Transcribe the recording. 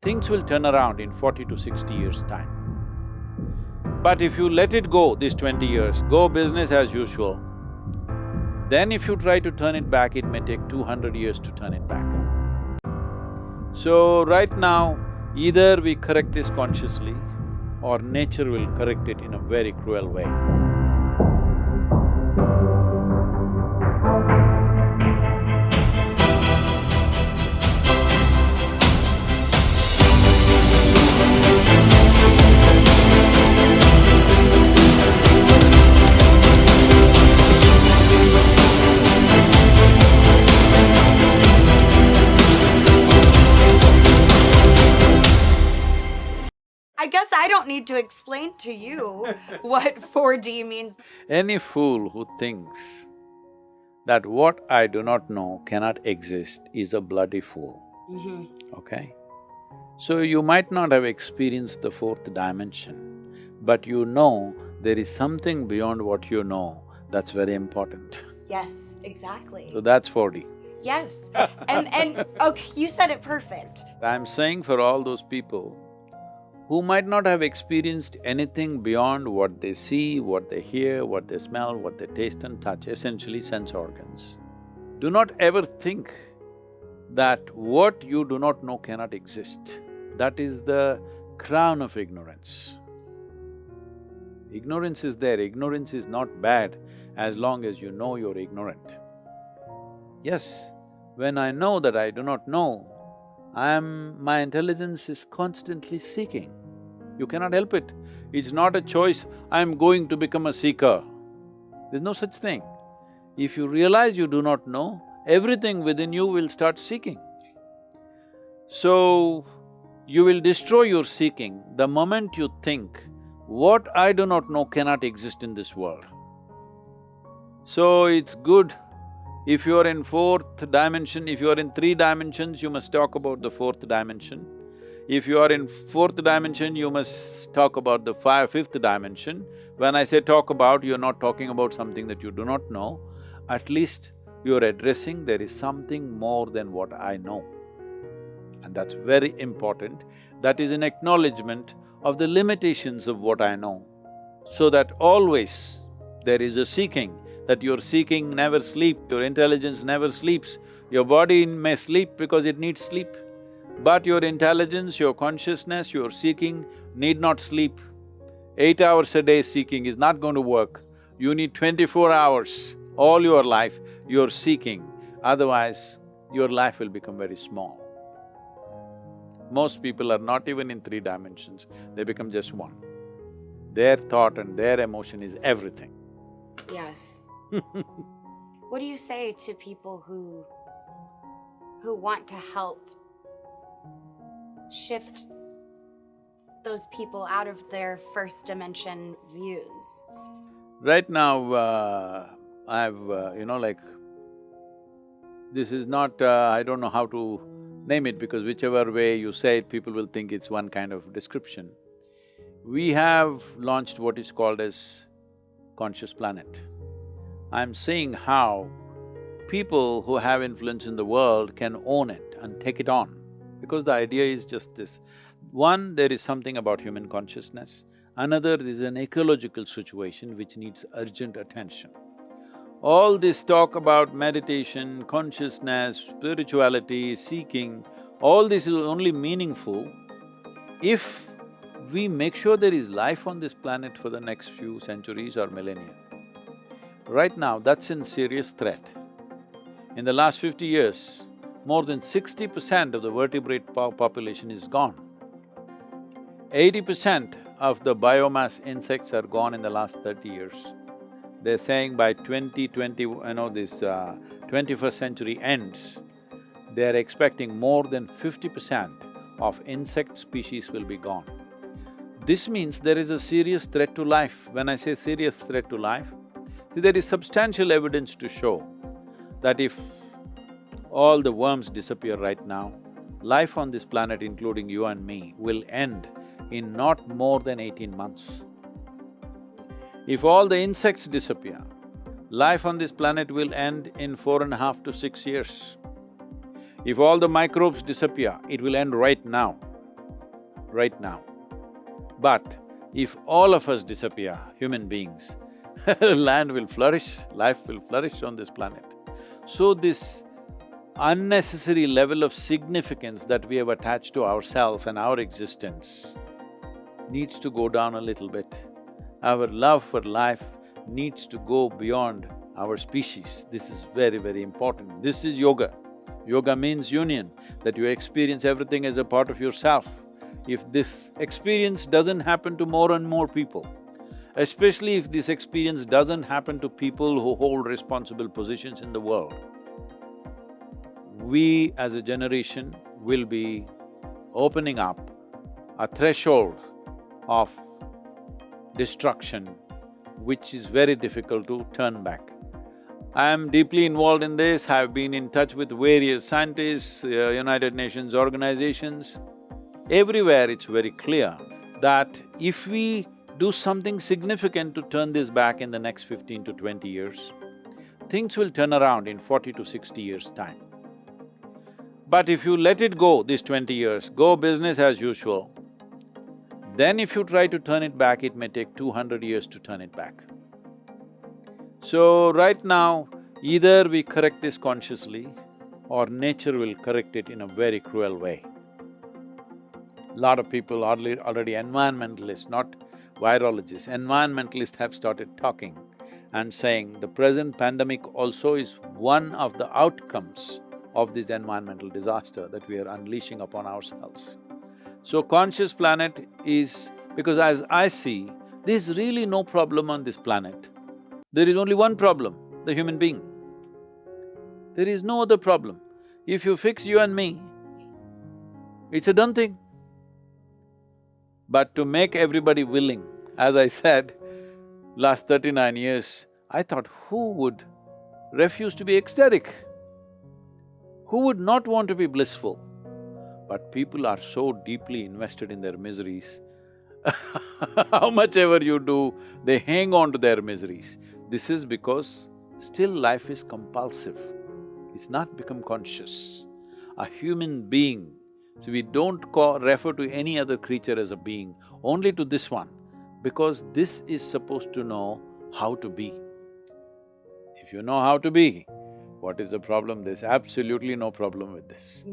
things will turn around in 40 to 60 years' time. But if you let it go, these 20 years, go business as usual, then if you try to turn it back, it may take 200 years to turn it back. So right now, either we correct this consciously or nature will correct it in a very cruel way. I guess I don't need to explain to you what 4D means. Any fool who thinks that what I do not know cannot exist is a bloody fool, okay? So you might not have experienced the fourth dimension, but you know there is something beyond what you know that's very important. Yes, exactly. So that's 4D. Yes, and okay, you said it perfect. I'm saying for all those people who might not have experienced anything beyond what they see, what they hear, what they smell, what they taste and touch, essentially sense organs. Do not ever think that what you do not know cannot exist. That is the crown of ignorance. Ignorance is there, ignorance is not bad as long as you know you're ignorant. Yes, when I know that I do not know, my intelligence is constantly seeking. You cannot help it. It's not a choice, I'm going to become a seeker. There's no such thing. If you realize you do not know, everything within you will start seeking. So, you will destroy your seeking the moment you think, what I do not know cannot exist in this world. So, it's good if you are in fourth dimension, if you are in 3 dimensions, you must talk about the fourth dimension. If you are in fourth dimension, you must talk about the fifth dimension. When I say talk about, you're not talking about something that you do not know. At least you're addressing there is something more than what I know. And that's very important. That is an acknowledgement of the limitations of what I know. So that always there is a seeking, that your seeking never sleeps, your intelligence never sleeps. Your body may sleep because it needs sleep, but your intelligence, your consciousness, your seeking need not sleep. 8 hours a day seeking is not going to work. You need 24 hours, all your life you're seeking, otherwise your life will become very small. Most people are not even in 3 dimensions, they become just one. Their thought and their emotion is everything. Yes. What do you say to people who want to help shift those people out of their first dimension views? Right now, this is not… I don't know how to name it because whichever way you say it, people will think it's one kind of description. We have launched what is called as Conscious Planet. I'm seeing how people who have influence in the world can own it and take it on, because the idea is just this. One, there is something about human consciousness. Another is an ecological situation which needs urgent attention. All this talk about meditation, consciousness, spirituality, seeking, all this is only meaningful if we make sure there is life on this planet for the next few centuries or millennia. Right now, that's in serious threat. In the last 50 years, more than 60% of the vertebrate population is gone. 80% of the biomass insects are gone in the last 30 years. They're saying by 2020, 21st century ends, they're expecting more than 50% of insect species will be gone. This means there is a serious threat to life. When I say serious threat to life, see, there is substantial evidence to show that if all the worms disappear right now, life on this planet, including you and me, will end in not more than 18 months. If all the insects disappear, life on this planet will end in 4.5 to 6 years. If all the microbes disappear, it will end right now. right now. But if all of us disappear, human beings, land will flourish, life will flourish on this planet. So this unnecessary level of significance that we have attached to ourselves and our existence needs to go down a little bit. Our love for life needs to go beyond our species. This is very, very important. This is yoga. Yoga means union, that you experience everything as a part of yourself. If this experience doesn't happen to more and more people, especially if this experience doesn't happen to people who hold responsible positions in the world, we as a generation will be opening up a threshold of destruction which is very difficult to turn back. I am deeply involved in this, I have been in touch with various scientists, United Nations organizations. Everywhere it's very clear that if we do something significant to turn this back in the next 15 to 20 years, things will turn around in 40 to 60 years' time. But if you let it go, these 20 years, go business as usual, then if you try to turn it back, it may take 200 years to turn it back. So right now, either we correct this consciously or nature will correct it in a very cruel way. Lot of people already environmentalists, not virologists, environmentalists have started talking and saying the present pandemic also is one of the outcomes of this environmental disaster that we are unleashing upon ourselves. So conscious planet is… because as I see, there's really no problem on this planet. There is only one problem, the human being. There is no other problem. If you fix you and me, it's a done thing. But to make everybody willing, as I said, last 39 years, I thought, who would refuse to be ecstatic? Who would not want to be blissful? But people are so deeply invested in their miseries. How much ever you do, they hang on to their miseries. This is because still life is compulsive, it's not become conscious. A human being, so we don't refer to any other creature as a being, only to this one, because this is supposed to know how to be. If you know how to be, what is the problem? There's absolutely no problem with this.